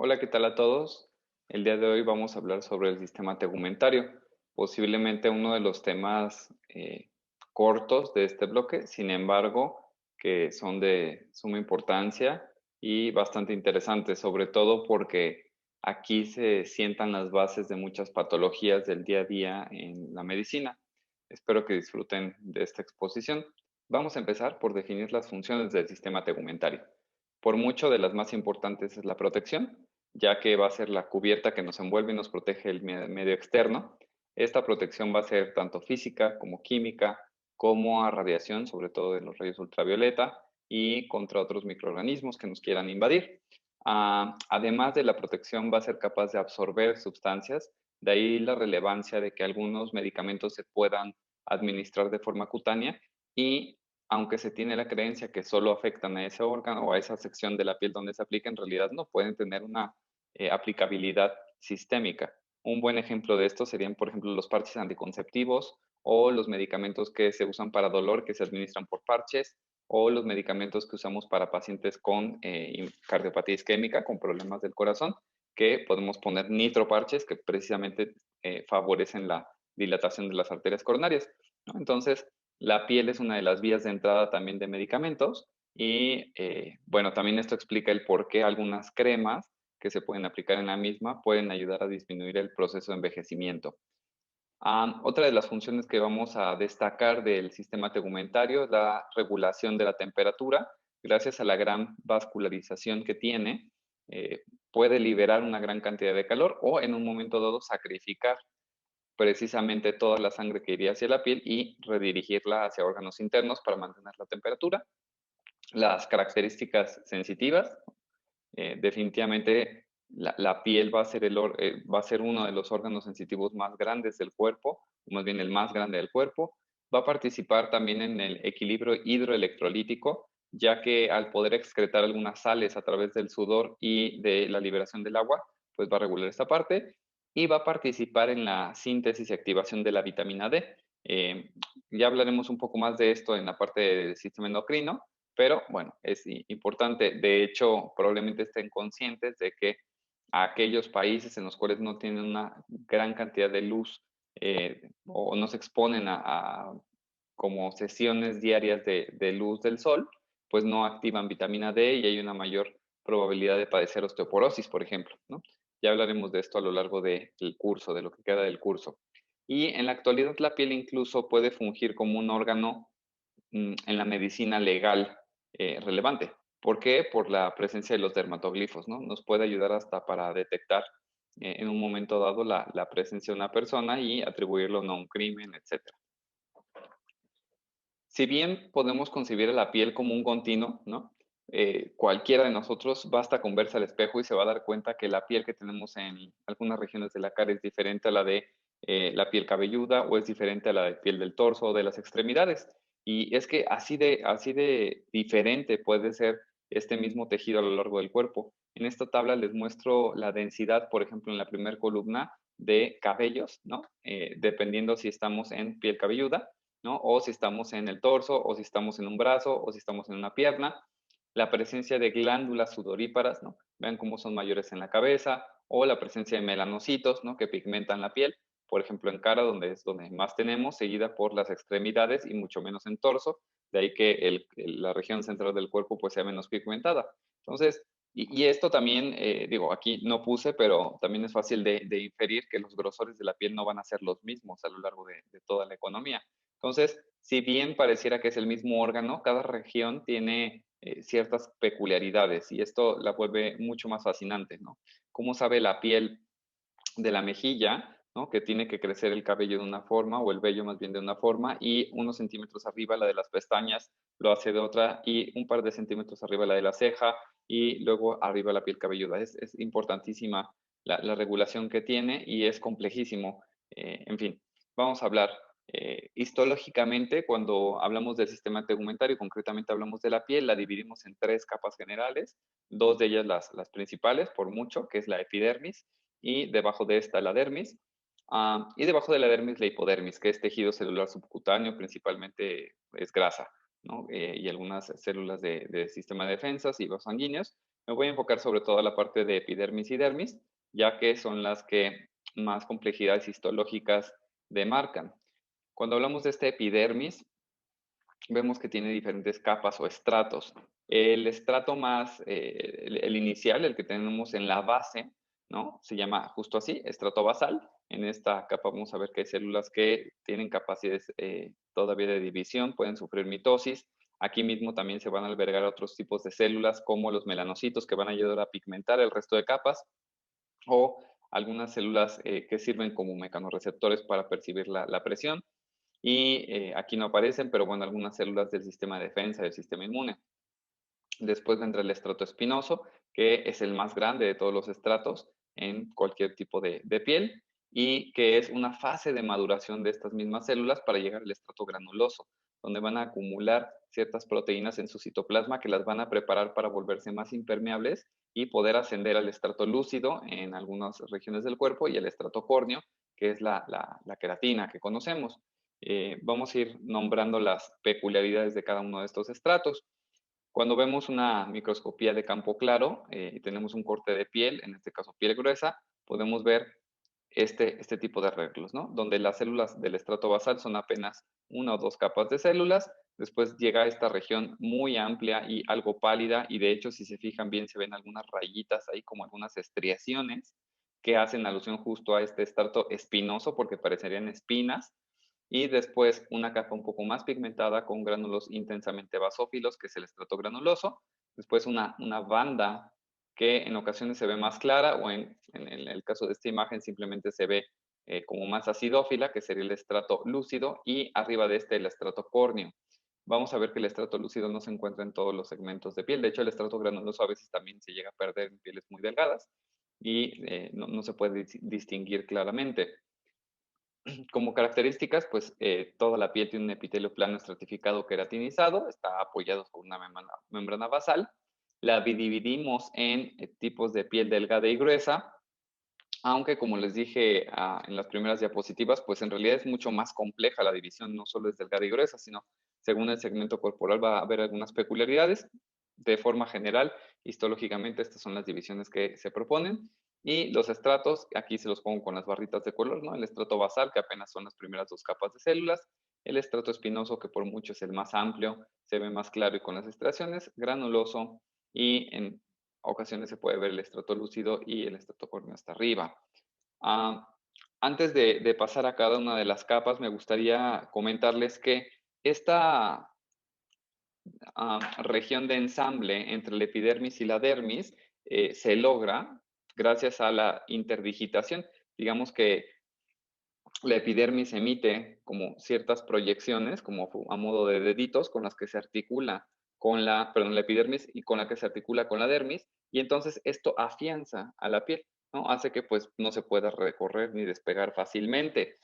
Hola, ¿qué tal a todos? El día de hoy vamos a hablar sobre el sistema tegumentario, posiblemente uno de los temas cortos de este bloque, sin embargo, que son de suma importancia y bastante interesantes, sobre todo porque aquí se sientan las bases de muchas patologías del día a día en la medicina. Espero que disfruten de esta exposición. Vamos a empezar por definir las funciones del sistema tegumentario. Por mucho de las más importantes es la protección, ya que va a ser la cubierta que nos envuelve y nos protege el medio externo. Esta protección va a ser tanto física como química, como a radiación, sobre todo de los rayos ultravioleta, y contra otros microorganismos que nos quieran invadir. Además de la protección, va a ser capaz de absorber sustancias, de ahí la relevancia de que algunos medicamentos se puedan administrar de forma cutánea y aunque se tiene la creencia que solo afectan a ese órgano o a esa sección de la piel donde se aplica, en realidad no pueden tener una aplicabilidad sistémica. Un buen ejemplo de esto serían, por ejemplo, los parches anticonceptivos o los medicamentos que se usan para dolor que se administran por parches o los medicamentos que usamos para pacientes con cardiopatía isquémica, con problemas del corazón, que podemos poner nitroparches que precisamente favorecen la dilatación de las arterias coronarias, ¿no? Entonces, la piel es una de las vías de entrada también de medicamentos y bueno, también esto explica el por qué algunas cremas que se pueden aplicar en la misma pueden ayudar a disminuir el proceso de envejecimiento. Otra de las funciones que vamos a destacar del sistema tegumentario es la regulación de la temperatura. Gracias a la gran vascularización que tiene, puede liberar una gran cantidad de calor o en un momento dado sacrificar precisamente toda la sangre que iría hacia la piel y redirigirla hacia órganos internos para mantener la temperatura. Las características sensitivas, definitivamente la piel va a ser va a ser uno de los órganos sensitivos más grandes del cuerpo, o más bien el más grande del cuerpo. Va a participar también en el equilibrio hidroelectrolítico, ya que al poder excretar algunas sales a través del sudor y de la liberación del agua, pues va a regular esta parte y va a participar en la síntesis y activación de la vitamina D. Eh, ya hablaremos un poco más de esto en la parte del sistema endocrino, pero bueno, es importante. De hecho, probablemente estén conscientes de que aquellos países en los cuales no tienen una gran cantidad de luz o no se exponen a como sesiones diarias de luz del sol, pues no activan vitamina D y hay una mayor probabilidad de padecer osteoporosis, por ejemplo, ¿no? Ya hablaremos de esto a lo largo del curso, de lo que queda del curso. Y en la actualidad la piel incluso puede fungir como un órgano en la medicina legal relevante. ¿Por qué? Por la presencia de los dermatoglifos, ¿no? Nos puede ayudar hasta para detectar en un momento dado la presencia de una persona y atribuirlo no a un crimen, etcétera. Si bien podemos concebir a la piel como un continuo, ¿no? Cualquiera de nosotros basta con verse al espejo y se va a dar cuenta que la piel que tenemos en algunas regiones de la cara es diferente a la de la piel cabelluda o es diferente a la de piel del torso o de las extremidades. Y es que así de diferente puede ser este mismo tejido a lo largo del cuerpo. En esta tabla les muestro la densidad, por ejemplo, en la primera columna de cabellos, ¿no? Dependiendo si estamos en piel cabelluda, ¿no? O si estamos en el torso, o si estamos en un brazo, o si estamos en una pierna. La presencia de glándulas sudoríparas, ¿no? Vean cómo son mayores en la cabeza, o la presencia de melanocitos, ¿no? Que pigmentan la piel, por ejemplo, en cara, donde es donde más tenemos, seguida por las extremidades y mucho menos en torso, de ahí que la región central del cuerpo pues sea menos pigmentada. Entonces, y esto también, digo, aquí no puse, pero también es fácil de inferir que los grosores de la piel no van a ser los mismos a lo largo de toda la economía. Entonces, si bien pareciera que es el mismo órgano, cada región tiene ciertas peculiaridades y esto la vuelve mucho más fascinante, ¿no? ¿Cómo sabe la piel de la mejilla, ¿no? Que tiene que crecer el cabello de una forma o el vello más bien de una forma y unos centímetros arriba la de las pestañas lo hace de otra y un par de centímetros arriba la de la ceja y luego arriba la piel cabelluda? Es importantísima la regulación que tiene y es complejísimo. En fin, vamos a hablar histológicamente, cuando hablamos del sistema tegumentario, concretamente hablamos de la piel, la dividimos en tres capas generales, dos de ellas las principales, por mucho, que es la epidermis, y debajo de esta la dermis, y debajo de la dermis la hipodermis, que es tejido celular subcutáneo, principalmente es grasa, ¿no? Y algunas células de sistema de defensas y vasos sanguíneos, Me voy a enfocar sobre todo en la parte de epidermis y dermis, ya que son las que más complejidades histológicas demarcan. Cuando hablamos de este epidermis, vemos que tiene diferentes capas o estratos. El estrato más, el inicial, el que tenemos en la base, ¿no? Se llama justo así, estrato basal. En esta capa vamos a ver que hay células que tienen capacidades todavía de división, pueden sufrir mitosis. Aquí mismo también se van a albergar otros tipos de células como los melanocitos que van a ayudar a pigmentar el resto de capas o algunas células que sirven como mecanorreceptores para percibir la presión y aquí no aparecen, pero bueno, algunas células del sistema de defensa, del sistema inmune. Después vendrá el estrato espinoso, que es el más grande de todos los estratos en cualquier tipo de piel y que es una fase de maduración de estas mismas células para llegar al estrato granuloso, donde van a acumular ciertas proteínas en su citoplasma que las van a preparar para volverse más impermeables y poder ascender al estrato lúcido en algunas regiones del cuerpo y el estrato córneo, que es la queratina que conocemos. Vamos a ir nombrando las peculiaridades de cada uno de estos estratos. Cuando vemos una microscopía de campo claro y tenemos un corte de piel, en este caso piel gruesa, podemos ver este tipo de arreglos, ¿no? Donde las células del estrato basal son apenas una o dos capas de células, después llega a esta región muy amplia y algo pálida, y de hecho, si se fijan bien, se ven algunas rayitas ahí, como algunas estriaciones, que hacen alusión justo a este estrato espinoso, porque parecerían espinas, y después una capa un poco más pigmentada con gránulos intensamente basófilos, que es el estrato granuloso, después una banda que en ocasiones se ve más clara o en el caso de esta imagen simplemente se ve como más acidófila, que sería el estrato lúcido, y arriba de este el estrato córneo. Vamos a ver que el estrato lúcido no se encuentra en todos los segmentos de piel. De hecho, el estrato granuloso a veces también se llega a perder en pieles muy delgadas y no se puede distinguir claramente. Como características, pues toda la piel tiene un epitelio plano estratificado queratinizado, está apoyado sobre una membrana basal. La dividimos en tipos de piel delgada y gruesa, aunque como les dije en las primeras diapositivas, pues en realidad es mucho más compleja la división, no solo es delgada y gruesa, sino según el segmento corporal va a haber algunas peculiaridades. De forma general, histológicamente, estas son las divisiones que se proponen. Y los estratos, aquí se los pongo con las barritas de color, ¿no? El estrato basal, que apenas son las primeras dos capas de células. El estrato espinoso, que por mucho es el más amplio, se ve más claro y con las estriaciones. Granuloso y en ocasiones se puede ver el estrato lúcido y el estrato córneo hasta arriba. Ah, antes de pasar a cada una de las capas, me gustaría comentarles que esta región de ensamble entre el epidermis y la dermis se logra gracias a la interdigitación. Digamos que la epidermis emite como ciertas proyecciones, como a modo de deditos, con las que se articula con la epidermis y con la que se articula con la dermis, y entonces esto afianza a la piel, ¿no? Hace que pues no se pueda recorrer ni despegar fácilmente.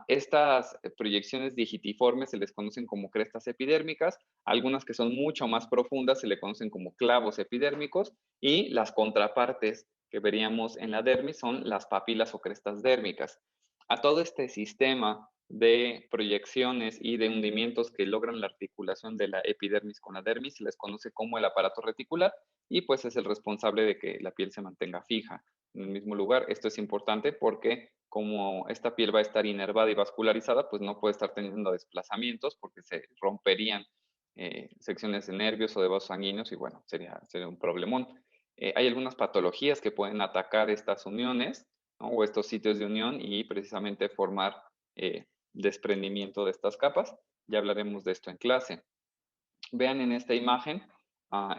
Estas proyecciones digitiformes se les conocen como crestas epidérmicas, algunas que son mucho más profundas se le conocen como clavos epidérmicos, y las contrapartes que veríamos en la dermis son las papilas o crestas dérmicas. A todo este sistema de proyecciones y de hundimientos que logran la articulación de la epidermis con la dermis se les conoce como el aparato reticular y pues es el responsable de que la piel se mantenga fija en el mismo lugar. Esto es importante porque como esta piel va a estar inervada y vascularizada, pues no puede estar teniendo desplazamientos porque se romperían secciones de nervios o de vasos sanguíneos y bueno, sería un problemón. Hay algunas patologías que pueden atacar estas uniones, ¿no? O estos sitios de unión y precisamente formar desprendimiento de estas capas. Ya hablaremos de esto en clase. Vean en esta imagen,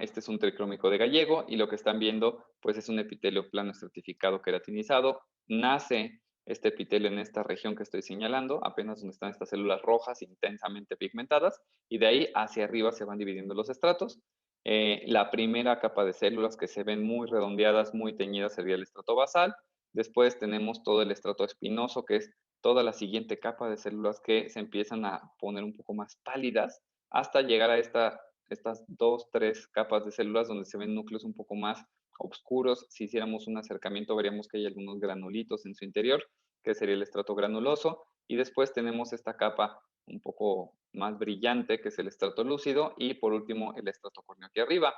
este es un tricrómico de gallego y lo que están viendo pues es un epitelio plano estratificado queratinizado. Nace este epitelio en esta región que estoy señalando, apenas donde están estas células rojas intensamente pigmentadas, y de ahí hacia arriba se van dividiendo los estratos. La primera capa de células que se ven muy redondeadas, muy teñidas, sería el estrato basal. Después tenemos todo el estrato espinoso, que es toda la siguiente capa de células que se empiezan a poner un poco más pálidas hasta llegar a estas dos, tres capas de células donde se ven núcleos un poco más oscuros. Si hiciéramos un acercamiento, veríamos que hay algunos granulitos en su interior, que sería el estrato granuloso. Y después tenemos esta capa un poco más brillante, que es el estrato lúcido. Y por último, el estrato córneo aquí arriba.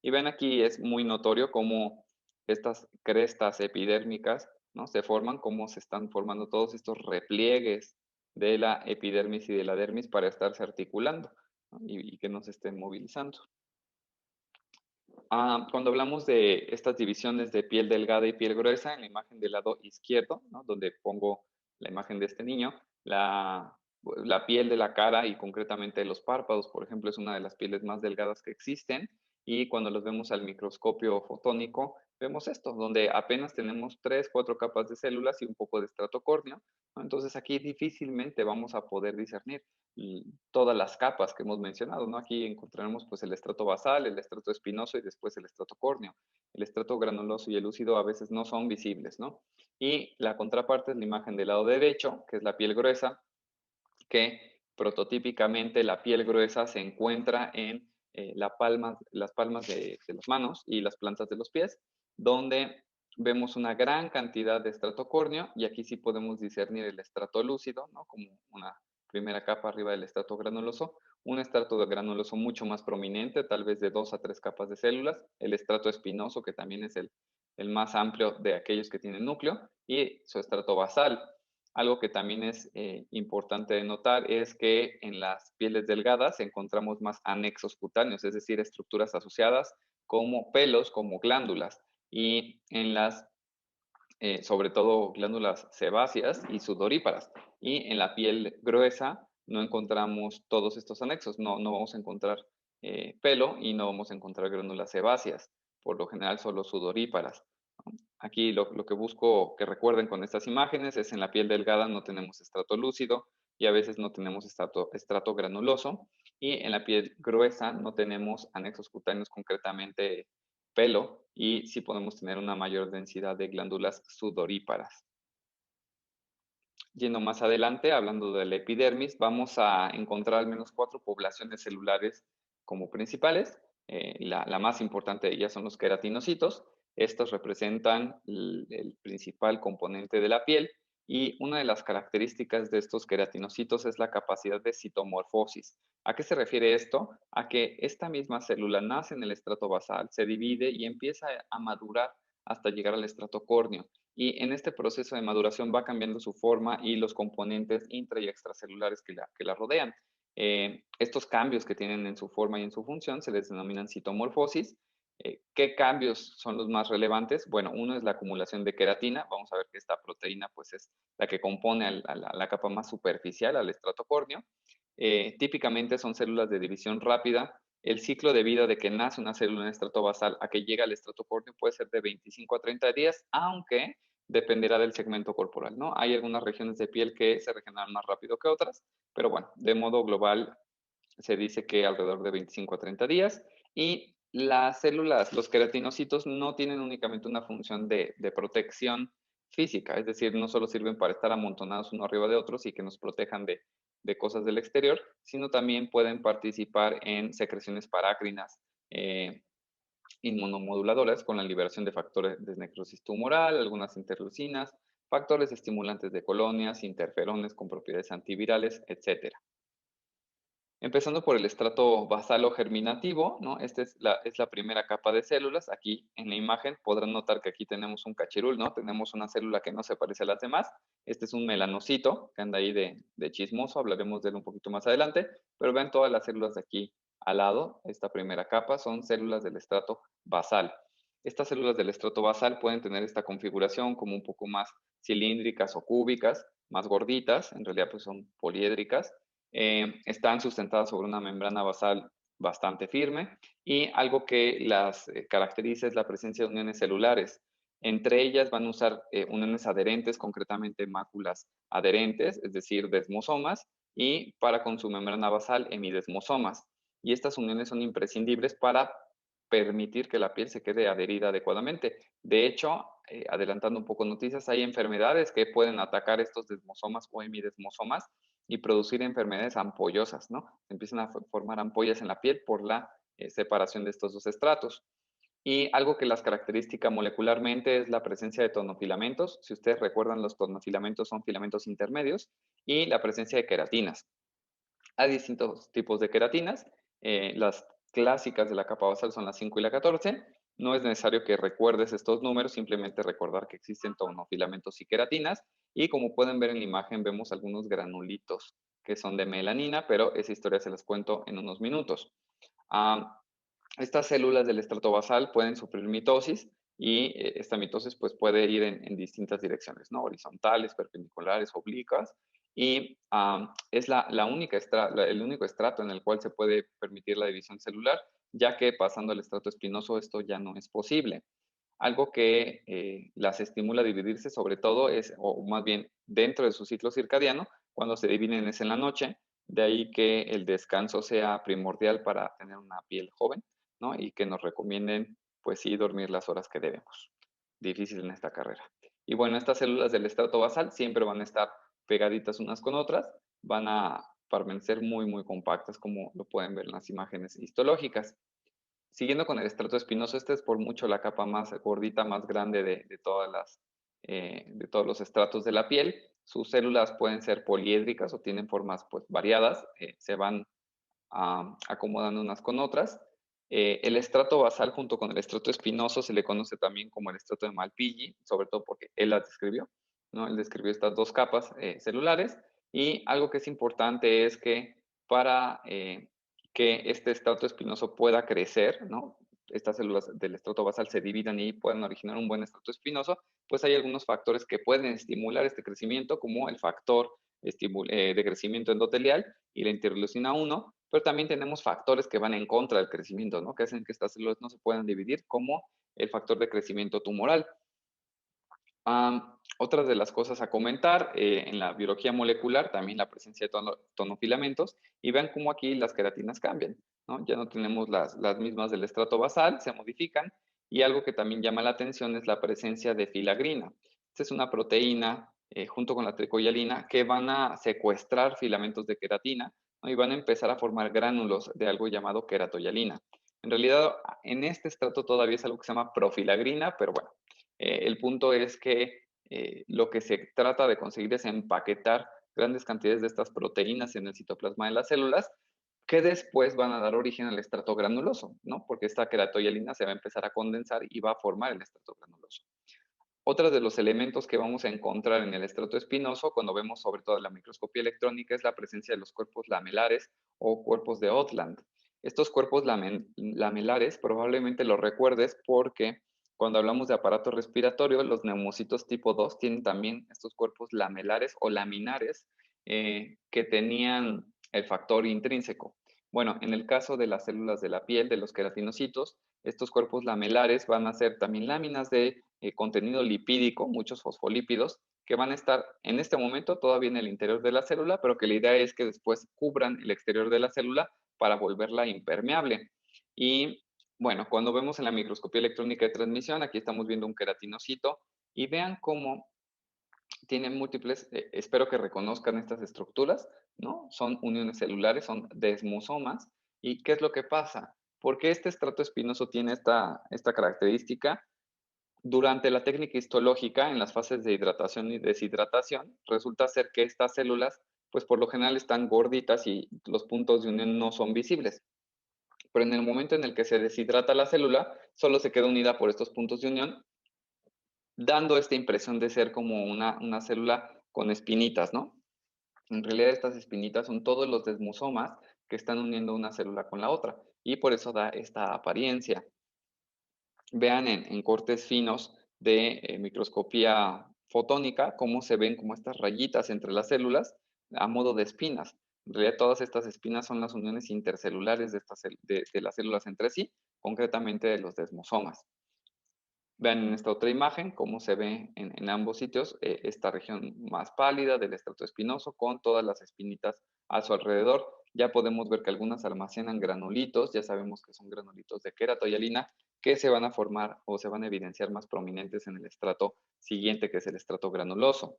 Y ven aquí, es muy notorio cómo estas crestas epidérmicas, ¿no? Se forman, cómo se están formando todos estos repliegues de la epidermis y de la dermis para estarse articulando, ¿no? Y que no se estén movilizando. Cuando hablamos de estas divisiones de piel delgada y piel gruesa, en la imagen del lado izquierdo, ¿no? Donde pongo la imagen de este niño, la piel de la cara y concretamente de los párpados, por ejemplo, es una de las pieles más delgadas que existen y cuando los vemos al microscopio fotónico, vemos esto, donde apenas tenemos 3, 4 capas de células y un poco de estrato córneo, ¿no? Entonces aquí difícilmente vamos a poder discernir todas las capas que hemos mencionado, ¿no? Aquí encontraremos pues el estrato basal, el estrato espinoso y después el estrato córneo. El estrato granuloso y el lúcido a veces no son visibles, ¿no? Y la contraparte es la imagen del lado derecho, que es la piel gruesa, que prototípicamente la piel gruesa se encuentra en las palmas de las manos y las plantas de los pies, donde vemos una gran cantidad de estrato córneo y aquí sí podemos discernir el estrato lúcido, ¿no? Como una primera capa arriba del estrato granuloso, un estrato granuloso mucho más prominente, tal vez de 2 a 3 capas de células, el estrato espinoso, que también es el más amplio de aquellos que tienen núcleo, y su estrato basal. Algo que también es importante de notar es que en las pieles delgadas encontramos más anexos cutáneos, es decir, estructuras asociadas como pelos, como glándulas, y en las, sobre todo glándulas sebáceas y sudoríparas. Y en la piel gruesa no encontramos todos estos anexos, no vamos a encontrar pelo y no vamos a encontrar glándulas sebáceas, por lo general solo sudoríparas. Aquí lo que busco que recuerden con estas imágenes es en la piel delgada no tenemos estrato lúcido y a veces no tenemos estrato granuloso y en la piel gruesa no tenemos anexos cutáneos, concretamente pelo, y sí podemos tener una mayor densidad de glándulas sudoríparas. Yendo más adelante, hablando de la epidermis, vamos a encontrar al menos 4 poblaciones celulares como principales. La más importante de ellas son los queratinocitos. Estos representan el principal componente de la piel y una de las características de estos queratinocitos es la capacidad de citomorfosis. ¿A qué se refiere esto? A que esta misma célula nace en el estrato basal, se divide y empieza a madurar hasta llegar al estrato córneo y en este proceso de maduración va cambiando su forma y los componentes intra y extracelulares que la rodean. Estos cambios que tienen en su forma y en su función se les denominan citomorfosis. ¿Qué cambios son los más relevantes? Bueno, uno es la acumulación de queratina. Vamos a ver que esta proteína pues es la que compone a la capa más superficial, al estrato córneo. Típicamente son células de división rápida. El ciclo de vida de que nace una célula en el estrato basal a que llega al estrato córneo puede ser de 25 a 30 días, aunque dependerá del segmento corporal, ¿no? Hay algunas regiones de piel que se regeneran más rápido que otras, pero bueno, de modo global se dice que alrededor de 25 a 30 días y las células, los queratinocitos no tienen únicamente una función de protección física, es decir, no solo sirven para estar amontonados uno arriba de otros y que nos protejan de cosas del exterior, sino también pueden participar en secreciones parácrinas, inmunomoduladoras con la liberación de factores de necrosis tumoral, algunas interleucinas, factores estimulantes de colonias, interferones con propiedades antivirales, etcétera. Empezando por el estrato basal o germinativo, ¿no? Esta es la primera capa de células. Aquí en la imagen podrán notar que aquí tenemos un cachirul, ¿no? Tenemos una célula que no se parece a las demás. Este es un melanocito que anda ahí de chismoso, hablaremos de él un poquito más adelante, pero ven todas las células de aquí al lado, esta primera capa son células del estrato basal. Estas células del estrato basal pueden tener esta configuración como un poco más cilíndricas o cúbicas, más gorditas, en realidad pues son poliédricas, están sustentadas sobre una membrana basal bastante firme y algo que las caracteriza es la presencia de uniones celulares. Entre ellas van a usar uniones adherentes, concretamente máculas adherentes, es decir, desmosomas, y para con su membrana basal, hemidesmosomas. Y estas uniones son imprescindibles para permitir que la piel se quede adherida adecuadamente. De hecho, adelantando un poco noticias, hay enfermedades que pueden atacar estos desmosomas o hemidesmosomas y producir enfermedades ampollosas, ¿no? Se empiezan a formar ampollas en la piel por la separación de estos dos estratos. Y algo que las caracteriza molecularmente es la presencia de tonofilamentos. Si ustedes recuerdan, los tonofilamentos son filamentos intermedios y la presencia de queratinas. Hay distintos tipos de queratinas. Las clásicas de la capa basal son la 5 y la 14. No es necesario que recuerdes estos números, simplemente recordar que existen tonofilamentos y queratinas. Y como pueden ver en la imagen, vemos algunos granulitos que son de melanina, pero esa historia se las cuento en unos minutos. Ah, estas células del estrato basal pueden sufrir mitosis y esta mitosis pues, puede ir en distintas direcciones, ¿no? Horizontales, perpendiculares, oblicuas. Y es el único estrato en el cual se puede permitir la división celular, ya que pasando al estrato espinoso esto ya no es posible. Algo que las estimula a dividirse sobre todo es, o más bien dentro de su ciclo circadiano, cuando se dividen es en la noche, de ahí que el descanso sea primordial para tener una piel joven, ¿no? Y que nos recomienden, pues sí, dormir las horas que debemos. Difícil en esta carrera. Y bueno, estas células del estrato basal siempre van a estar pegaditas unas con otras, van a permanecer muy, muy compactas, como lo pueden ver en las imágenes histológicas. Siguiendo con el estrato espinoso, esta es por mucho la capa más gordita, más grande de todos los estratos de la piel. Sus células pueden ser poliédricas o tienen formas pues, variadas, se van acomodando unas con otras. El estrato basal junto con el estrato espinoso se le conoce también como el estrato de Malpighi, sobre todo porque él las describió, ¿no? Él describió estas dos capas celulares y algo que es importante es que para que este estrato espinoso pueda crecer, ¿no? Estas células del estrato basal se dividan y puedan originar un buen estrato espinoso, pues hay algunos factores que pueden estimular este crecimiento, como el factor de crecimiento endotelial y la interleucina 1, pero también tenemos factores que van en contra del crecimiento, ¿no? Que hacen que estas células no se puedan dividir, como el factor de crecimiento tumoral. Otras de las cosas a comentar en la biología molecular, también la presencia de tonofilamentos, y vean cómo aquí las queratinas cambian, ¿no? Ya no tenemos las mismas del estrato basal, se modifican, y algo que también llama la atención es la presencia de filagrina. Esta es una proteína junto con la tricoyalina que van a secuestrar filamentos de queratina, ¿no? Y van a empezar a formar gránulos de algo llamado queratoyalina. En realidad, en este estrato todavía es algo que se llama profilagrina, pero bueno, el punto es que lo que se trata de conseguir es empaquetar grandes cantidades de estas proteínas en el citoplasma de las células que después van a dar origen al estrato granuloso, ¿no? Porque esta queratoyalina se va a empezar a condensar y va a formar el estrato granuloso. Otro de los elementos que vamos a encontrar en el estrato espinoso, cuando vemos sobre todo la microscopía electrónica, es la presencia de los cuerpos lamelares o cuerpos de Otland. Estos cuerpos lamelares probablemente los recuerdes porque cuando hablamos de aparato respiratorio, los neumocitos tipo 2 tienen también estos cuerpos lamelares o laminares que tenían el factor intrínseco. Bueno, en el caso de las células de la piel, de los queratinocitos, estos cuerpos lamelares van a ser también láminas de contenido lipídico, muchos fosfolípidos, que van a estar en este momento todavía en el interior de la célula, pero que la idea es que después cubran el exterior de la célula para volverla impermeable. Y bueno, cuando vemos en la microscopía electrónica de transmisión, aquí estamos viendo un queratinocito y vean cómo tienen múltiples, espero que reconozcan estas estructuras, ¿no? Son uniones celulares, son desmosomas. ¿Y qué es lo que pasa? Porque este estrato espinoso tiene esta característica, durante la técnica histológica, en las fases de hidratación y deshidratación, resulta ser que estas células, pues por lo general están gorditas y los puntos de unión no son visibles. Pero en el momento en el que se deshidrata la célula, solo se queda unida por estos puntos de unión, dando esta impresión de ser como una célula con espinitas, ¿no? En realidad estas espinitas son todos los desmosomas que están uniendo una célula con la otra y por eso da esta apariencia. Vean en cortes finos de microscopía fotónica cómo se ven como estas rayitas entre las células a modo de espinas. En realidad todas estas espinas son las uniones intercelulares de las células entre sí, concretamente de los desmosomas. Vean en esta otra imagen cómo se ve en ambos sitios esta región más pálida del estrato espinoso con todas las espinitas a su alrededor. Ya podemos ver que algunas almacenan granulitos, ya sabemos que son granulitos de queratoyalina que se van a formar o se van a evidenciar más prominentes en el estrato siguiente, que es el estrato granuloso.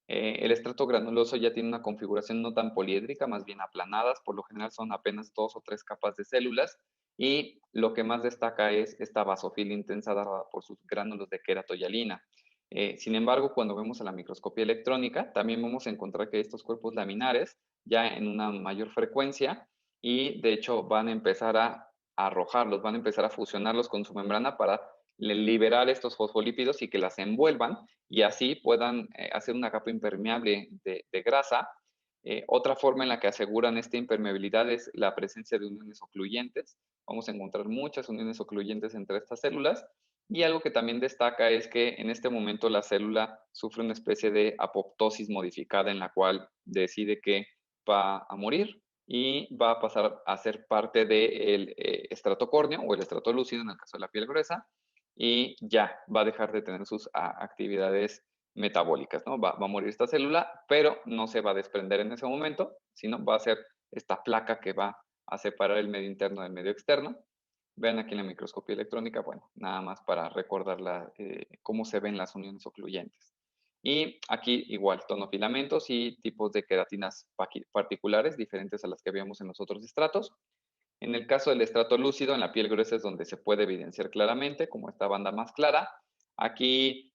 El estrato granuloso ya tiene una configuración no tan poliédrica, más bien aplanadas, por lo general son apenas 2 o 3 capas de células y lo que más destaca es esta basofilia intensa dada por sus gránulos de queratoyalina. Sin embargo, cuando vemos a la microscopía electrónica, también vamos a encontrar que estos cuerpos laminares ya en una mayor frecuencia y de hecho van a empezar a arrojarlos, van a empezar a fusionarlos con su membrana para liberar estos fosfolípidos y que las envuelvan y así puedan hacer una capa impermeable de grasa. Otra forma en la que aseguran esta impermeabilidad es la presencia de uniones ocluyentes. Vamos a encontrar muchas uniones ocluyentes entre estas células. Y algo que también destaca es que en este momento la célula sufre una especie de apoptosis modificada en la cual decide que va a morir y va a pasar a ser parte del estrato córneo o el estrato lúcido en el caso de la piel gruesa y ya va a dejar de tener sus actividades metabólicas, ¿no? Va a morir esta célula, pero no se va a desprender en ese momento, sino va a ser esta placa que va a separar el medio interno del medio externo. Vean aquí en la microscopía electrónica, bueno, nada más para recordar cómo se ven las uniones ocluyentes. Y aquí igual, tonofilamentos y tipos de queratinas particulares diferentes a las que habíamos en los otros estratos. En el caso del estrato lúcido, en la piel gruesa es donde se puede evidenciar claramente, como esta banda más clara. Aquí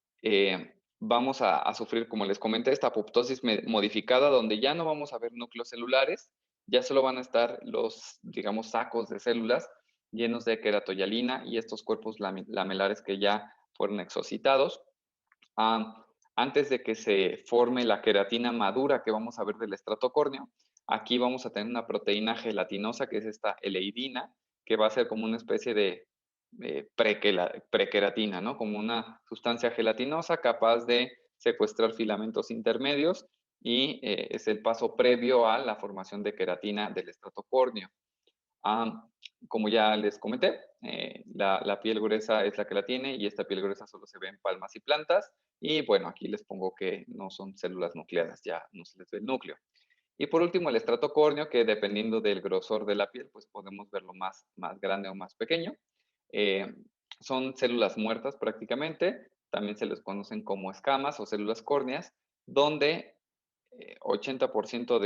vamos a sufrir, como les comenté, esta apoptosis modificada, donde ya no vamos a ver núcleos celulares, ya solo van a estar los, digamos, sacos de células llenos de queratoyalina y estos cuerpos lamelares que ya fueron exocitados. Antes de que se forme la queratina madura que vamos a ver del estrato córneo, aquí vamos a tener una proteína gelatinosa que es esta eleidina, que va a ser como una especie de prequeratina, ¿no? Como una sustancia gelatinosa capaz de secuestrar filamentos intermedios y es el paso previo a la formación de queratina del estrato córneo. Como ya les comenté, la piel gruesa es la que la tiene y esta piel gruesa solo se ve en palmas y plantas. Y bueno, aquí les pongo que no son células nucleadas, ya no se les ve el núcleo. Y por último, el estrato córneo, que dependiendo del grosor de la piel, pues podemos verlo más grande o más pequeño. Eh, Son células muertas prácticamente, también se les conocen como escamas o células córneas, donde 80%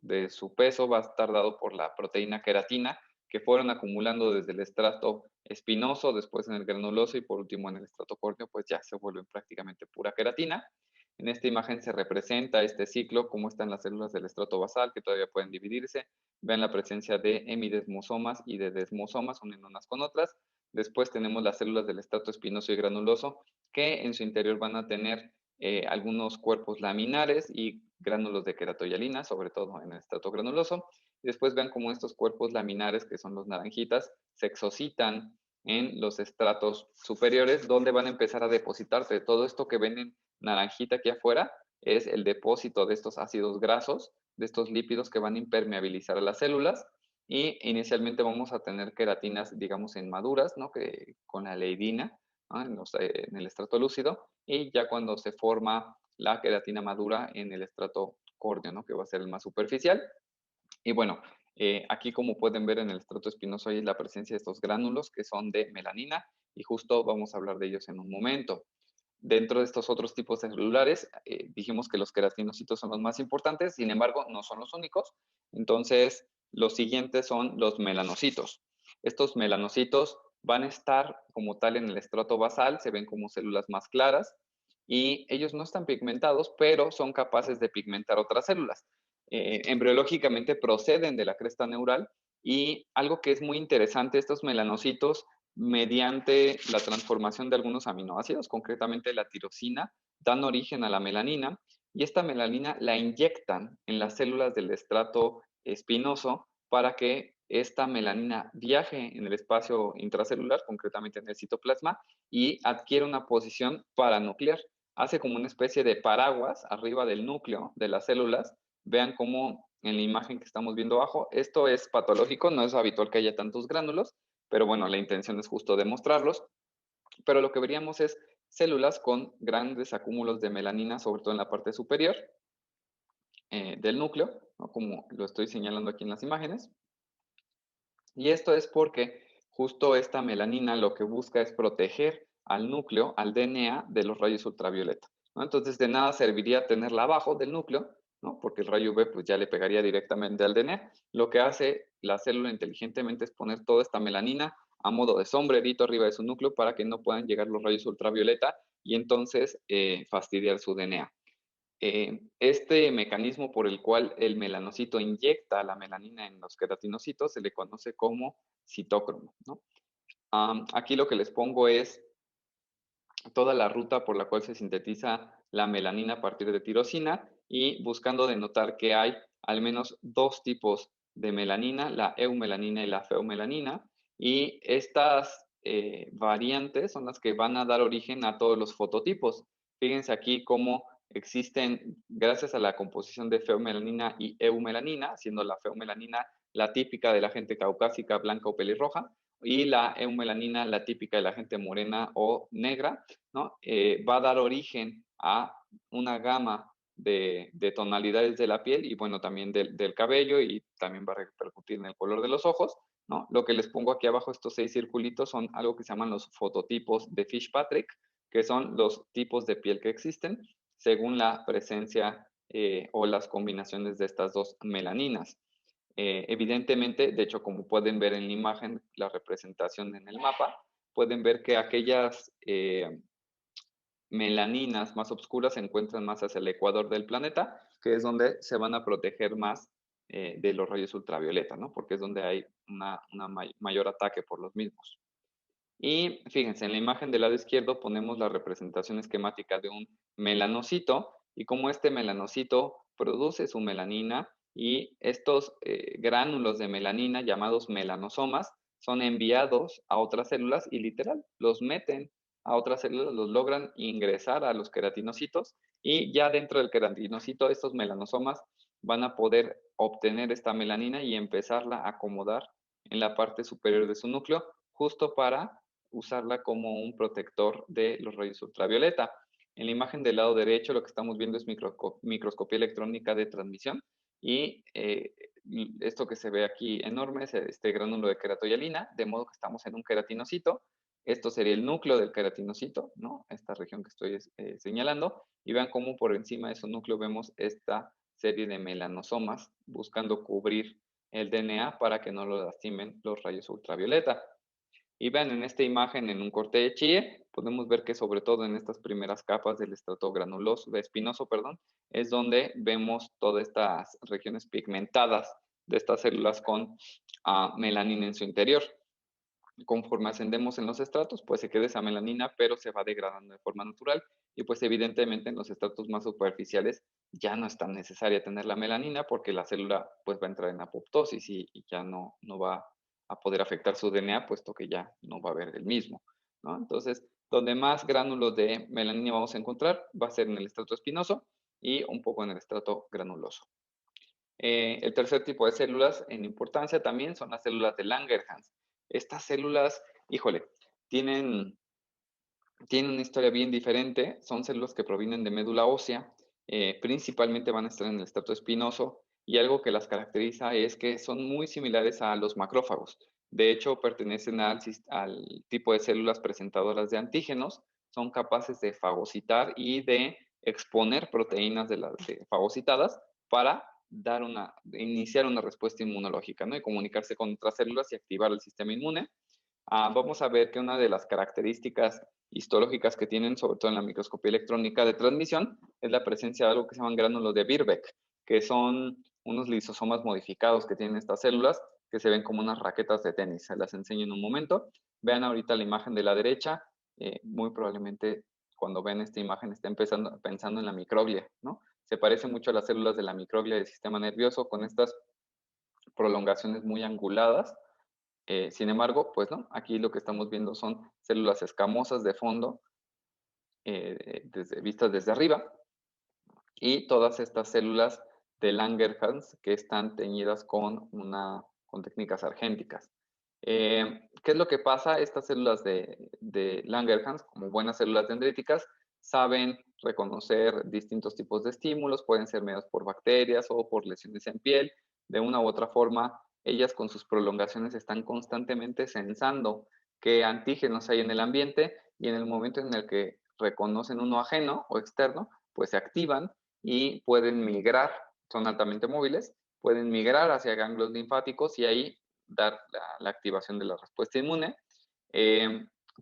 de su peso va a estar dado por la proteína queratina que fueron acumulando desde el estrato espinoso, después en el granuloso y por último en el estrato córneo, pues ya se vuelven prácticamente pura queratina. En esta imagen se representa este ciclo, cómo están las células del estrato basal, que todavía pueden dividirse. Vean la presencia de hemidesmosomas y de desmosomas, uniendo unas con otras. Después tenemos las células del estrato espinoso y granuloso, que en su interior van a tener algunos cuerpos laminares y gránulos de queratoyalina, sobre todo en el estrato granuloso. Y después vean cómo estos cuerpos laminares, que son los naranjitas, se exocitan en los estratos superiores, donde van a empezar a depositarse. Todo esto que ven en naranjita aquí afuera es el depósito de estos ácidos grasos, de estos lípidos que van a impermeabilizar a las células. Y inicialmente vamos a tener queratinas, digamos, en maduras, ¿no? Que, con la leidina, ¿no? En el estrato lúcido, y ya cuando se forma la queratina madura en el estrato córneo, ¿no? Que va a ser el más superficial. Y bueno, aquí como pueden ver en el estrato espinoso hay la presencia de estos gránulos que son de melanina y justo vamos a hablar de ellos en un momento. Dentro de estos otros tipos de celulares, dijimos que los queratinocitos son los más importantes, sin embargo, no son los únicos. Entonces, los siguientes son los melanocitos. Estos melanocitos van a estar como tal en el estrato basal, se ven como células más claras y ellos no están pigmentados, pero son capaces de pigmentar otras células. Embriológicamente proceden de la cresta neural y algo que es muy interesante, estos melanocitos mediante la transformación de algunos aminoácidos, concretamente la tirosina, dan origen a la melanina y esta melanina la inyectan en las células del estrato espinoso para que esta melanina viaje en el espacio intracelular, concretamente en el citoplasma, y adquiere una posición paranuclear. Hace como una especie de paraguas arriba del núcleo de las células. Vean cómo en la imagen que estamos viendo abajo, esto es patológico, no es habitual que haya tantos gránulos, pero bueno, la intención es justo demostrarlos. Pero lo que veríamos es células con grandes acúmulos de melanina, sobre todo en la parte superior del núcleo, ¿no? Como lo estoy señalando aquí en las imágenes. Y esto es porque justo esta melanina lo que busca es proteger al núcleo, al DNA, de los rayos ultravioleta, ¿no? Entonces, de nada serviría tenerla abajo del núcleo, ¿no? Porque el rayo UV pues, ya le pegaría directamente al DNA. Lo que hace la célula inteligentemente es poner toda esta melanina a modo de sombrerito arriba de su núcleo para que no puedan llegar los rayos ultravioleta y entonces fastidiar su DNA. Este mecanismo por el cual el melanocito inyecta la melanina en los queratinocitos se le conoce como citócromo, ¿no? Aquí lo que les pongo es toda la ruta por la cual se sintetiza la melanina a partir de tirosina y buscando denotar que hay al menos dos tipos de melanina, la eumelanina y la feomelanina, y estas variantes son las que van a dar origen a todos los fototipos. Fíjense aquí cómo existen, gracias a la composición de feomelanina y eumelanina, siendo la feomelanina la típica de la gente caucásica, blanca o pelirroja, y la eumelanina la típica de la gente morena o negra, ¿no? Va a dar origen a una gama de tonalidades de la piel y bueno, también del cabello y también va a repercutir en el color de los ojos, ¿no? Lo que les pongo aquí abajo, estos 6 circulitos, son algo que se llaman los fototipos de Fitzpatrick, que son los tipos de piel que existen según la presencia o las combinaciones de estas dos melaninas. Evidentemente, de hecho, como pueden ver en la imagen, la representación en el mapa, pueden ver que aquellas melaninas más oscuras se encuentran más hacia el ecuador del planeta, que es donde se van a proteger más de los rayos ultravioleta, ¿no? Porque es donde hay una mayor ataque por los mismos. Y fíjense, en la imagen del lado izquierdo ponemos la representación esquemática de un melanocito y cómo este melanocito produce su melanina y estos gránulos de melanina llamados melanosomas son enviados a otras células y literal los meten a otras células, los logran ingresar a los queratinocitos y ya dentro del queratinocito estos melanosomas van a poder obtener esta melanina y empezarla a acomodar en la parte superior de su núcleo justo para usarla como un protector de los rayos ultravioleta. En la imagen del lado derecho lo que estamos viendo es microscopía electrónica de transmisión y esto que se ve aquí enorme es este gránulo de queratoyalina, de modo que estamos en un queratinocito. Esto sería el núcleo del queratinocito, ¿no? Esta región que estoy señalando. Y vean cómo por encima de su núcleo vemos esta serie de melanosomas buscando cubrir el DNA para que no lo lastimen los rayos ultravioleta. Y vean, en esta imagen, en un corte de chile, podemos ver que sobre todo en estas primeras capas del estrato granuloso, espinoso, perdón, es donde vemos todas estas regiones pigmentadas de estas células con melanina en su interior. Conforme ascendemos en los estratos, pues se queda esa melanina, pero se va degradando de forma natural. Y pues evidentemente en los estratos más superficiales ya no es tan necesaria tener la melanina porque la célula pues va a entrar en apoptosis y ya no va a poder afectar su DNA, puesto que ya no va a haber el mismo, ¿no? Entonces, donde más gránulos de melanina vamos a encontrar va a ser en el estrato espinoso y un poco en el estrato granuloso. El tercer tipo de células en importancia también son las células de Langerhans. Estas células, híjole, tienen, tienen una historia bien diferente. Son células que provienen de médula ósea, principalmente van a estar en el estrato espinoso y algo que las caracteriza es que son muy similares a los macrófagos. De hecho, pertenecen al tipo de células presentadoras de antígenos, son capaces de fagocitar y de exponer proteínas de las fagocitadas para iniciar una respuesta inmunológica, ¿no? Y comunicarse con otras células y activar el sistema inmune. Vamos a ver que una de las características histológicas que tienen, sobre todo en la microscopía electrónica de transmisión, es la presencia de algo que se llaman gránulos de Birbeck, que son unos lisosomas modificados que tienen estas células, que se ven como unas raquetas de tenis. Se las enseño en un momento. Vean ahorita la imagen de la derecha. Muy probablemente cuando vean esta imagen estén pensando en la microglia, ¿no? Se parece mucho a las células de la microglia del sistema nervioso con estas prolongaciones muy anguladas. Sin embargo, pues no, aquí lo que estamos viendo son células escamosas de fondo, vistas desde arriba, y todas estas células de Langerhans que están teñidas con técnicas argénticas. ¿Qué es lo que pasa? Estas células de Langerhans, como buenas células dendríticas, saben reconocer distintos tipos de estímulos, pueden ser mediados por bacterias o por lesiones en piel. De una u otra forma, ellas con sus prolongaciones están constantemente sensando qué antígenos hay en el ambiente y en el momento en el que reconocen uno ajeno o externo, pues se activan y pueden migrar, son altamente móviles, pueden migrar hacia ganglios linfáticos y ahí dar la activación de la respuesta inmune.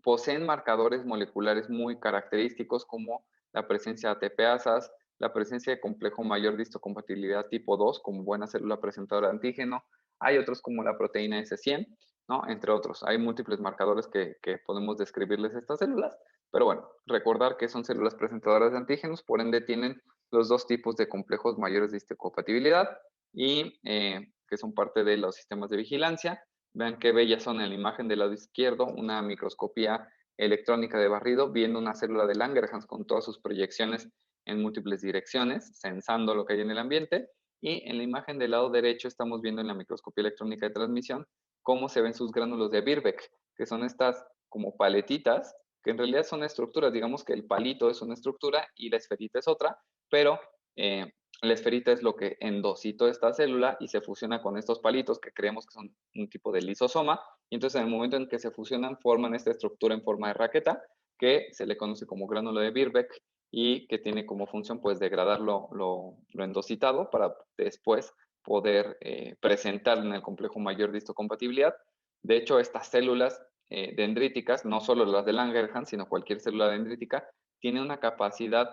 Poseen marcadores moleculares muy característicos como la presencia de ATPasas, la presencia de complejo mayor de histocompatibilidad tipo 2 como buena célula presentadora de antígeno. Hay otros como la proteína S100, ¿no? Entre otros. Hay múltiples marcadores que podemos describirles estas células, pero bueno, recordar que son células presentadoras de antígenos, por ende tienen los dos tipos de complejos mayores de histocompatibilidad y que son parte de los sistemas de vigilancia. Vean qué bellas son en la imagen del lado izquierdo, una microscopía electrónica de barrido, viendo una célula de Langerhans con todas sus proyecciones en múltiples direcciones, sensando lo que hay en el ambiente. Y en la imagen del lado derecho estamos viendo en la microscopía electrónica de transmisión cómo se ven sus gránulos de Birbeck, que son estas como paletitas, que en realidad son estructuras. Digamos que el palito es una estructura y la esferita es otra, pero la esferita es lo que endositó esta célula y se fusiona con estos palitos que creemos que son un tipo de lisosoma. Y entonces en el momento en que se fusionan forman esta estructura en forma de raqueta que se le conoce como gránulo de Birbeck y que tiene como función pues degradar lo endositado para después poder presentar en el complejo mayor de histocompatibilidad. De hecho, estas células dendríticas, no solo las de Langerhans, sino cualquier célula dendrítica, tiene una capacidad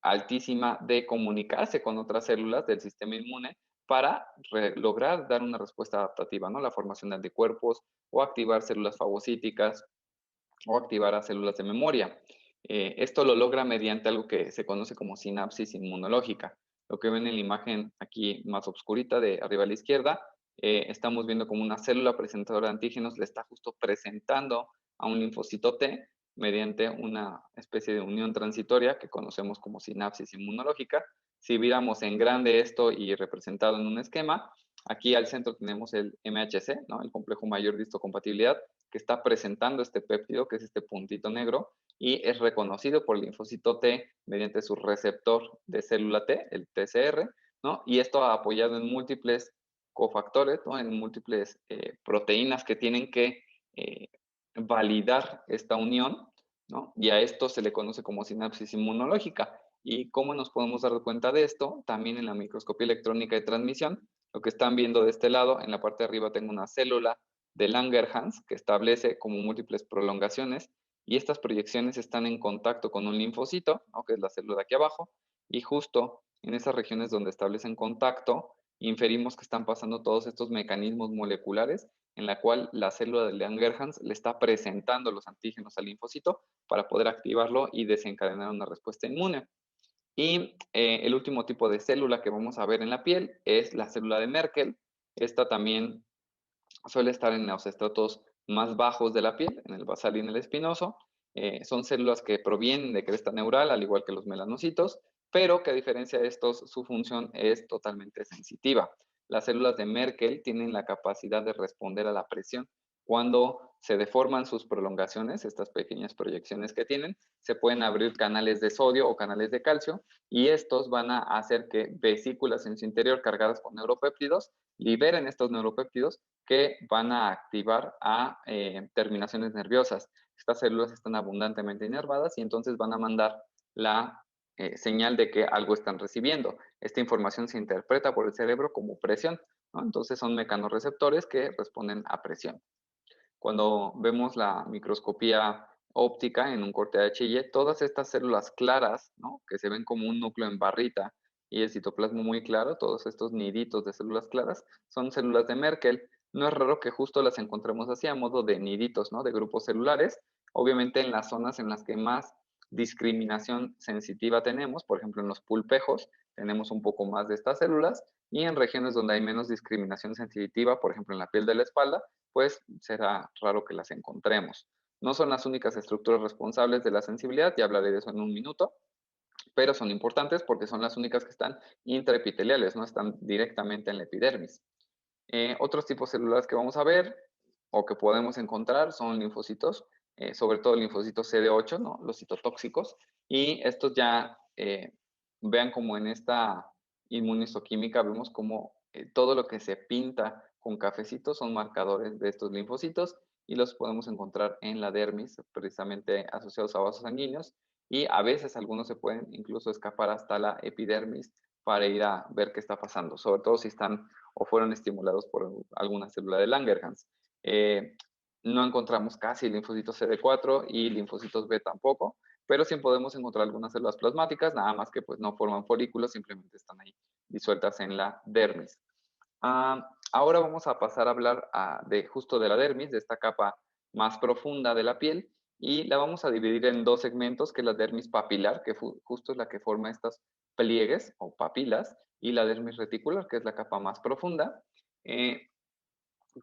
altísima de comunicarse con otras células del sistema inmune para lograr dar una respuesta adaptativa, ¿no? La formación de anticuerpos o activar células fagocíticas o activar a células de memoria. Esto lo logra mediante algo que se conoce como sinapsis inmunológica. Lo que ven en la imagen aquí más oscurita de arriba a la izquierda, estamos viendo como una célula presentadora de antígenos le está justo presentando a un linfocito T mediante una especie de unión transitoria que conocemos como sinapsis inmunológica. Si viéramos en grande esto y representado en un esquema, aquí al centro tenemos el MHC, ¿no? El complejo mayor de histocompatibilidad, que está presentando este péptido, que es este puntito negro, y es reconocido por el linfocito T mediante su receptor de célula T, el TCR, ¿no? Y esto ha apoyado en múltiples cofactores, ¿no? En múltiples proteínas que tienen que validar esta unión, ¿no? Y a esto se le conoce como sinapsis inmunológica. ¿Y cómo nos podemos dar cuenta de esto? También en la microscopía electrónica de transmisión, lo que están viendo de este lado, en la parte de arriba tengo una célula de Langerhans que establece como múltiples prolongaciones y estas proyecciones están en contacto con un linfocito, ¿no? Que es la célula de aquí abajo, y justo en esas regiones donde establecen contacto, inferimos que están pasando todos estos mecanismos moleculares en la cual la célula de Langerhans le está presentando los antígenos al linfocito para poder activarlo y desencadenar una respuesta inmune. Y el último tipo de célula que vamos a ver en la piel es la célula de Merkel. Esta también suele estar en los estratos más bajos de la piel, en el basal y en el espinoso. Son células que provienen de cresta neural, al igual que los melanocitos, pero que a diferencia de estos, su función es totalmente sensitiva. Las células de Merkel tienen la capacidad de responder a la presión. Cuando se deforman sus prolongaciones, estas pequeñas proyecciones que tienen, se pueden abrir canales de sodio o canales de calcio y estos van a hacer que vesículas en su interior cargadas con neuropéptidos liberen estos neuropéptidos que van a activar a terminaciones nerviosas. Estas células están abundantemente inervadas y entonces van a mandar la señal de que algo están recibiendo. Esta información se interpreta por el cerebro como presión, ¿no? Entonces son mecanorreceptores que responden a presión. Cuando vemos la microscopía óptica en un corte de H&E, todas estas células claras, ¿no? Que se ven como un núcleo en barrita y el citoplasma muy claro, todos estos niditos de células claras, son células de Merkel. No es raro que justo las encontremos así a modo de niditos, ¿no? De grupos celulares. Obviamente en las zonas en las que más discriminación sensitiva tenemos, por ejemplo en los pulpejos, tenemos un poco más de estas células y en regiones donde hay menos discriminación sensitiva, por ejemplo en la piel de la espalda, pues será raro que las encontremos. No son las únicas estructuras responsables de la sensibilidad, ya hablaré de eso en un minuto, pero son importantes porque son las únicas que están intraepiteliales, no están directamente en la epidermis. Otros tipos celulares que vamos a ver o que podemos encontrar son linfocitos, sobre todo linfocitos CD8, ¿no? Los citotóxicos, y estos ya vean como en esta inmunistoquímica vemos como todo lo que se pinta con cafecito son marcadores de estos linfocitos y los podemos encontrar en la dermis, precisamente asociados a vasos sanguíneos, y a veces algunos se pueden incluso escapar hasta la epidermis para ir a ver qué está pasando, sobre todo si están o fueron estimulados por alguna célula de Langerhans. No encontramos casi linfocitos CD4 y linfocitos B tampoco, pero sí podemos encontrar algunas células plasmáticas, nada más que pues no forman folículos, simplemente están ahí disueltas en la dermis. Ahora vamos a pasar a hablar de justo de la dermis, de esta capa más profunda de la piel, y la vamos a dividir en dos segmentos, que es la dermis papilar, que justo es la que forma estos pliegues o papilas, y la dermis reticular, que es la capa más profunda.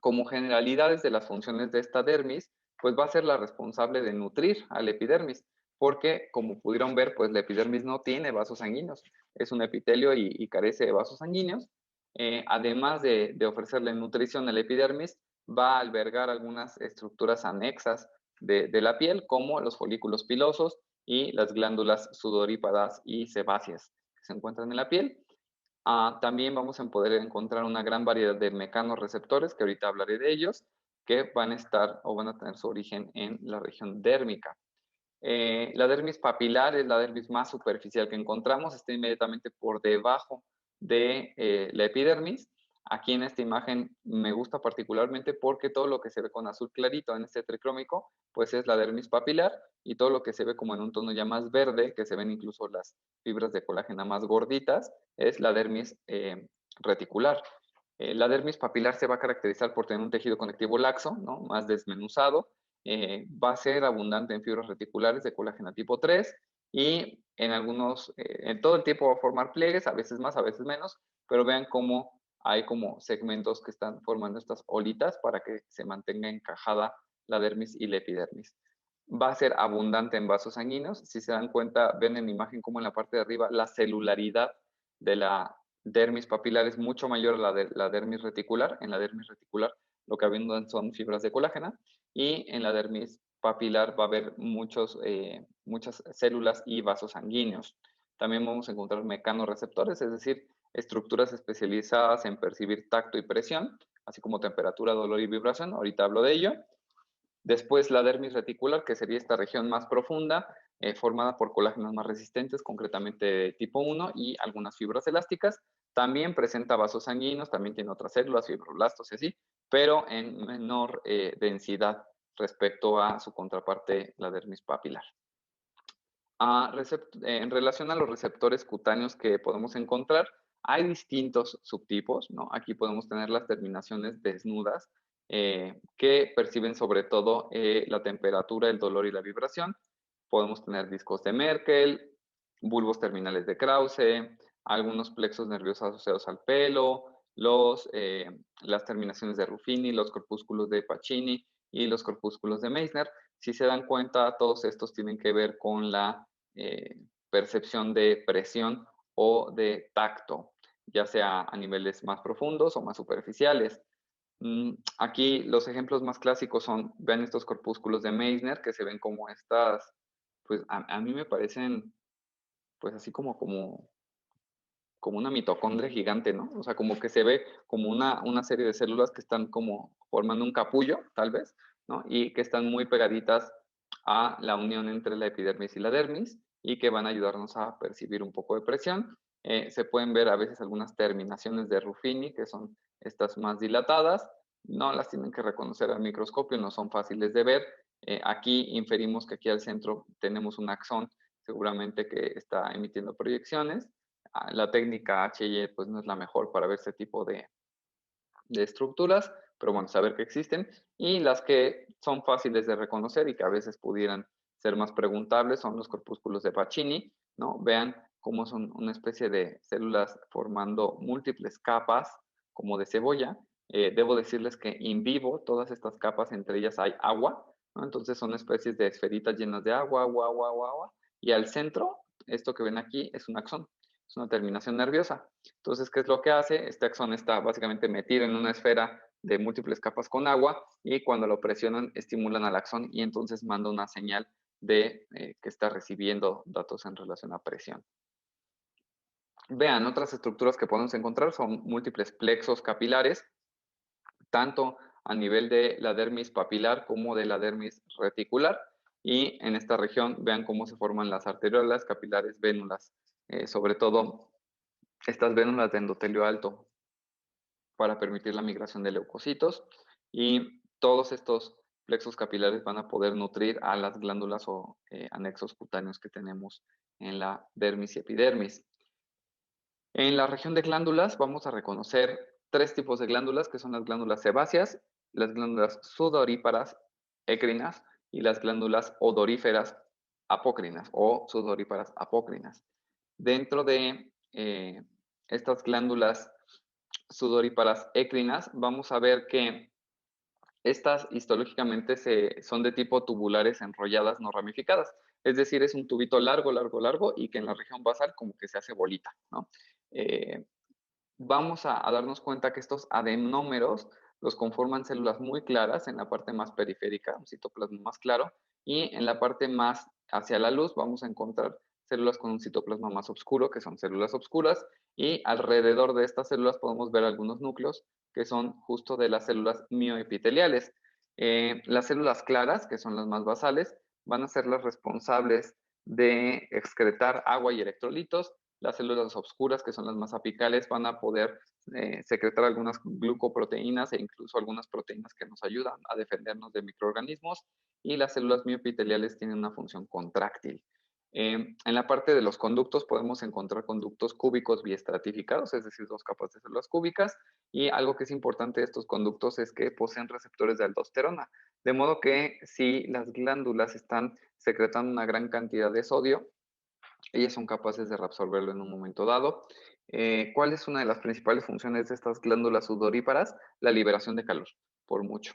Como generalidades de las funciones de esta dermis, pues va a ser la responsable de nutrir al epidermis, porque como pudieron ver, pues la epidermis no tiene vasos sanguíneos, es un epitelio y carece de vasos sanguíneos. Además de ofrecerle nutrición al epidermis, va a albergar algunas estructuras anexas de la piel, como los folículos pilosos y las glándulas sudorípadas y sebáceas que se encuentran en la piel. También vamos a poder encontrar una gran variedad de mecanorreceptores, que ahorita hablaré de ellos, que van a estar o van a tener su origen en la región dérmica. La dermis papilar es la dermis más superficial que encontramos, está inmediatamente por debajo de la epidermis. Aquí en esta imagen me gusta particularmente porque todo lo que se ve con azul clarito en este tricrómico, pues es la dermis papilar, y todo lo que se ve como en un tono ya más verde, que se ven incluso las fibras de colágeno más gorditas, es la dermis reticular. La dermis papilar se va a caracterizar por tener un tejido conectivo laxo, ¿no? Más desmenuzado, va a ser abundante en fibras reticulares de colágeno tipo 3 y en todo el tiempo va a formar pliegues, a veces más, a veces menos, pero vean cómo hay como segmentos que están formando estas olitas para que se mantenga encajada la dermis y la epidermis. Va a ser abundante en vasos sanguíneos. Si se dan cuenta, ven en la imagen como en la parte de arriba la celularidad de la dermis papilar es mucho mayor a la de la dermis reticular. En la dermis reticular lo que abundan son fibras de colágeno, y en la dermis papilar va a haber muchas células y vasos sanguíneos. También vamos a encontrar mecanorreceptores, es decir, estructuras especializadas en percibir tacto y presión, así como temperatura, dolor y vibración. Ahorita hablo de ello. Después la dermis reticular, que sería esta región más profunda, formada por colágenos más resistentes, concretamente de tipo 1 y algunas fibras elásticas. También presenta vasos sanguíneos, también tiene otras células, fibroblastos y así, pero en menor densidad respecto a su contraparte, la dermis papilar. En relación a los receptores cutáneos que podemos encontrar, hay distintos subtipos, ¿no? Aquí podemos tener las terminaciones desnudas, que perciben sobre todo la temperatura, el dolor y la vibración. Podemos tener discos de Merkel, bulbos terminales de Krause, algunos plexos nerviosos asociados al pelo, las terminaciones de Ruffini, los corpúsculos de Pacini y los corpúsculos de Meissner. Si se dan cuenta, todos estos tienen que ver con la percepción de presión o de tacto, ya sea a niveles más profundos o más superficiales. Aquí los ejemplos más clásicos son, vean estos corpúsculos de Meissner, que se ven como estas, pues a mí me parecen, pues así como una mitocondria gigante, ¿no? O sea, como que se ve como una serie de células que están como formando un capullo, tal vez, ¿no? Y que están muy pegaditas a la unión entre la epidermis y la dermis, y que van a ayudarnos a percibir un poco de presión. Se pueden ver a veces algunas terminaciones de Ruffini, que son estas más dilatadas. No las tienen que reconocer al microscopio, no son fáciles de ver. Aquí inferimos que aquí al centro tenemos un axón, seguramente que está emitiendo proyecciones. La técnica HY pues no es la mejor para ver este tipo de estructuras, pero bueno, saber que existen. Y las que son fáciles de reconocer y que a veces pudieran ser más preguntables son los corpúsculos de Pacini, ¿no? Vean cómo son una especie de células formando múltiples capas, como de cebolla. Debo decirles que en vivo todas estas capas, entre ellas hay agua, ¿no? Entonces son especies de esferitas llenas de agua, agua, agua, agua, agua. Y al centro, esto que ven aquí es un axón, es una terminación nerviosa. Entonces, ¿qué es lo que hace? Este axón está básicamente metido en una esfera de múltiples capas con agua, y cuando lo presionan estimulan al axón y entonces manda una señal de que está recibiendo datos en relación a presión. Vean, otras estructuras que podemos encontrar son múltiples plexos capilares, tanto a nivel de la dermis papilar como de la dermis reticular. Y en esta región vean cómo se forman las arteriolas, capilares, vénulas, sobre todo estas vénulas de endotelio alto para permitir la migración de leucocitos. Y todos estos plexos capilares van a poder nutrir a las glándulas o anexos cutáneos que tenemos en la dermis y epidermis. En la región de glándulas vamos a reconocer tres tipos de glándulas, que son las glándulas sebáceas, las glándulas sudoríparas écrinas y las glándulas odoríferas apócrinas o sudoríparas apócrinas. Dentro de estas glándulas sudoríparas écrinas, vamos a ver que estas histológicamente son de tipo tubulares enrolladas, no ramificadas. Es decir, es un tubito largo, largo, largo y que en la región basal como que se hace bolita, ¿no? Vamos a darnos cuenta que estos adenómeros los conforman células muy claras en la parte más periférica, un citoplasma más claro, y en la parte más hacia la luz vamos a encontrar células con un citoplasma más oscuro, que son células oscuras, y alrededor de estas células podemos ver algunos núcleos que son justo de las células mioepiteliales. Las células claras, que son las más basales, van a ser las responsables de excretar agua y electrolitos. Las células oscuras, que son las más apicales, van a poder secretar algunas glucoproteínas e incluso algunas proteínas que nos ayudan a defendernos de microorganismos. Y las células mioepiteliales tienen una función contráctil. En la parte de los conductos podemos encontrar conductos cúbicos biestratificados, es decir, dos capas de células cúbicas. Y algo que es importante de estos conductos es que poseen receptores de aldosterona. De modo que si las glándulas están secretando una gran cantidad de sodio, ellas son capaces de reabsorberlo en un momento dado. ¿Cuál es una de las principales funciones de estas glándulas sudoríparas? La liberación de calor, por mucho.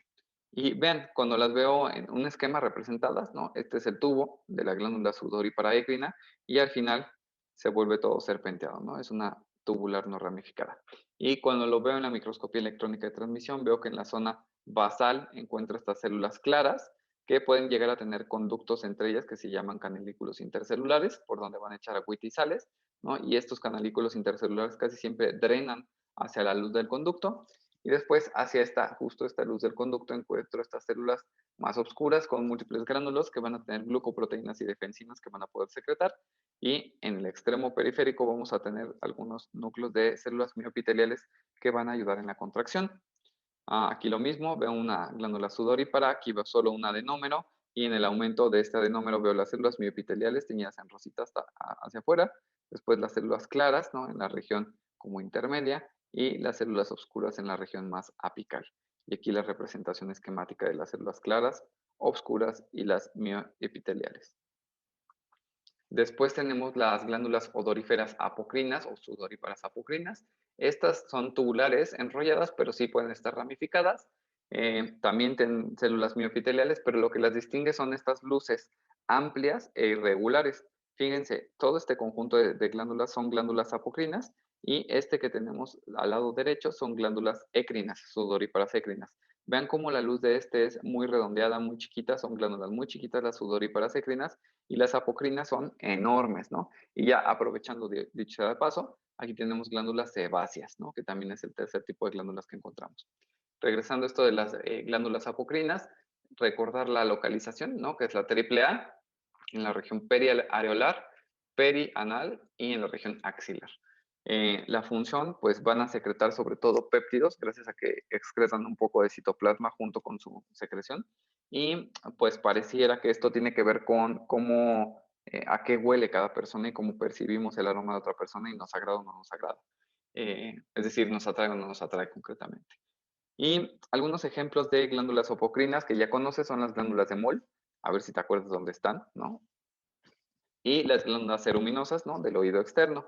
Y vean, cuando las veo en un esquema representadas, ¿no? Este es el tubo de la glándula sudorípara écrina y al final se vuelve todo serpenteado, ¿no? Es una tubular no ramificada. Y cuando lo veo en la microscopía electrónica de transmisión, veo que en la zona basal encuentro estas células claras que pueden llegar a tener conductos entre ellas que se llaman canalículos intercelulares, por donde van a echar agüita y sales, ¿no? Y estos canalículos intercelulares casi siempre drenan hacia la luz del conducto y después hacia justo esta luz del conducto encuentro estas células más oscuras con múltiples gránulos que van a tener glucoproteínas y defensinas que van a poder secretar y en el extremo periférico vamos a tener algunos núcleos de células mioepiteliales que van a ayudar en la contracción. Aquí lo mismo, veo una glándula sudorípara, aquí veo solo un adenómero y en el aumento de este adenómero veo las células mioepiteliales teñidas en rosita hacia afuera, después las células claras, ¿no? En la región como intermedia y las células oscuras en la región más apical. Y aquí la representación esquemática de las células claras, oscuras y las mioepiteliales. Después tenemos las glándulas odoríferas apocrinas o sudoríparas apocrinas. Estas son tubulares, enrolladas, pero sí pueden estar ramificadas. También tienen células mioepiteliales, pero lo que las distingue son estas luces amplias e irregulares. Fíjense, todo este conjunto de glándulas son glándulas apocrinas y este que tenemos al lado derecho son glándulas écrinas, sudoríparas écrinas. Vean cómo la luz de este es muy redondeada, muy chiquita, son glándulas muy chiquitas las sudoríparas écrinas y las apocrinas son enormes, ¿no? Y ya aprovechando dicho sea de paso, aquí tenemos glándulas sebáceas, ¿no? Que también es el tercer tipo de glándulas que encontramos. Regresando a esto de las glándulas apocrinas, recordar la localización, ¿no? Que es la triple A, en la región periareolar, perianal y en la región axilar. La función, pues van a secretar sobre todo péptidos, gracias a que excretan un poco de citoplasma junto con su secreción. Y pues pareciera que esto tiene que ver con cómo, a qué huele cada persona y cómo percibimos el aroma de otra persona y nos agrada o no nos agrada. Es decir, nos atrae o no nos atrae concretamente. Y algunos ejemplos de glándulas apocrinas que ya conoces son las glándulas de Moll, a ver si te acuerdas dónde están, ¿no? Y las glándulas ceruminosas, ¿no? Del oído externo.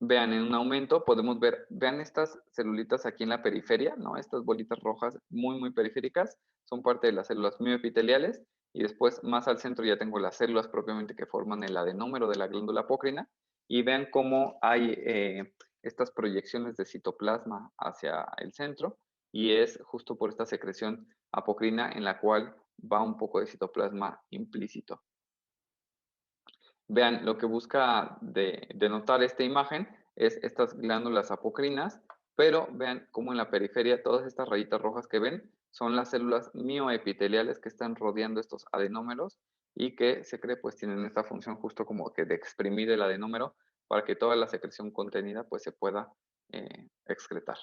Vean, en un aumento podemos ver, vean estas celulitas aquí en la periferia, ¿no? Estas bolitas rojas muy, muy periféricas son parte de las células mioepiteliales y después más al centro ya tengo las células propiamente que forman el adenómero de la glándula apócrina y vean cómo hay estas proyecciones de citoplasma hacia el centro y es justo por esta secreción apocrina en la cual va un poco de citoplasma implícito. Vean, lo que busca denotar esta imagen es estas glándulas apocrinas, pero vean cómo en la periferia todas estas rayitas rojas que ven son las células mioepiteliales que están rodeando estos adenómeros y que se cree pues tienen esta función justo como que de exprimir el adenómero para que toda la secreción contenida pues se pueda excretar.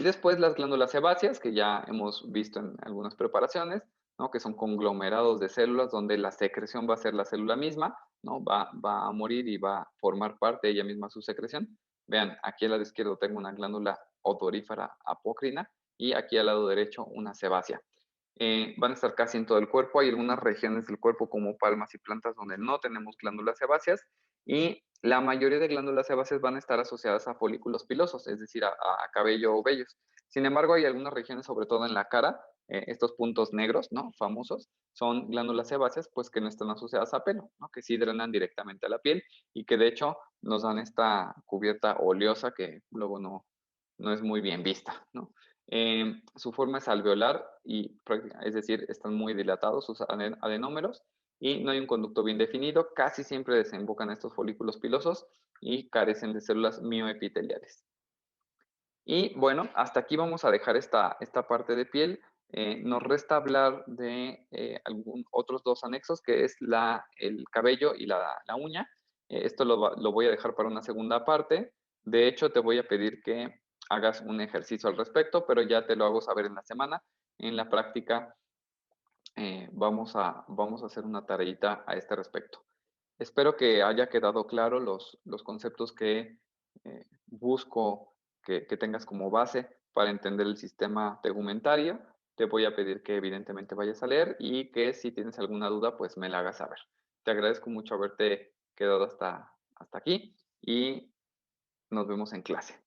Y después las glándulas sebáceas, que ya hemos visto en algunas preparaciones, ¿no? Que son conglomerados de células donde la secreción va a ser la célula misma, ¿no? Va a morir y va a formar parte ella misma su secreción. Vean, aquí al lado izquierdo tengo una glándula odorífera apócrina y aquí al lado derecho una sebácea. Van a estar casi en todo el cuerpo. Hay algunas regiones del cuerpo como palmas y plantas donde no tenemos glándulas sebáceas y la mayoría de glándulas sebáceas van a estar asociadas a folículos pilosos, es decir, a cabello o vellos. Sin embargo, hay algunas regiones, sobre todo en la cara, estos puntos negros, ¿no? Famosos, son glándulas sebáceas, pues que no están asociadas a pelo, ¿no? Que sí drenan directamente a la piel y que de hecho nos dan esta cubierta oleosa que luego no es muy bien vista, ¿no? Su forma es alveolar y es decir, están muy dilatados sus adenómeros y no hay un conducto bien definido, casi siempre desembocan estos folículos pilosos y carecen de células mioepiteliales. Y bueno, hasta aquí vamos a dejar esta parte de piel. Nos resta hablar de otros dos anexos, que es el cabello y la uña. Esto lo voy a dejar para una segunda parte. De hecho, te voy a pedir que hagas un ejercicio al respecto, pero ya te lo hago saber en la semana. En la práctica vamos a hacer una tareita a este respecto. Espero que haya quedado claro los conceptos que busco que tengas como base para entender el sistema tegumentario. Te voy a pedir que evidentemente vayas a leer y que si tienes alguna duda, pues me la hagas saber. Te agradezco mucho haberte quedado hasta aquí y nos vemos en clase.